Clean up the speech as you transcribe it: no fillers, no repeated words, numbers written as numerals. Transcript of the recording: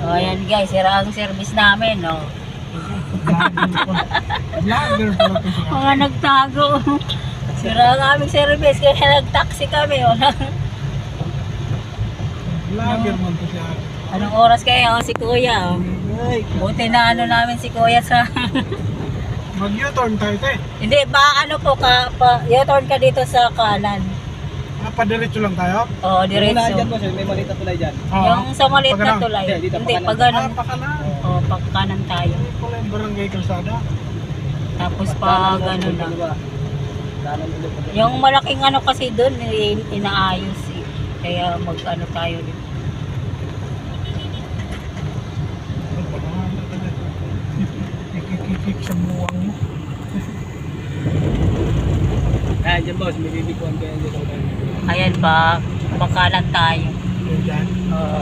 O, ayan guys, sira ang service namin, no? Vlogger pala to siya. Mga nagtago. Sira ang aming service, kaya nag-taxi kami, o. Vlogger man to siya. Anong oras kayo? Si Kuya, o. Buti na ano namin si Kuya sa... Mag-U-turn tayo te. Hindi, ano po ka, u-turn ka dito sa kanan. Padiretso lang tayo. O, diretso. May maliit na tulay dyan. Yung sa maliit na Pagkanan. tulay. Hindi, dito, Hindi, pagkanan. pag ganun. Pakanan. O, pag kanan tayo. Hindi pala yung barangay kalsada. Tapos pag ano na. Yung malaking ano kasi doon, inaayos eh. Kaya mag-ano tayo dito. Kikikik sa buwang mo. Ayan dyan boss, may bibikuan ko yan dito. Ayan pa, pagkanan tayo. Yan dyan. Oo.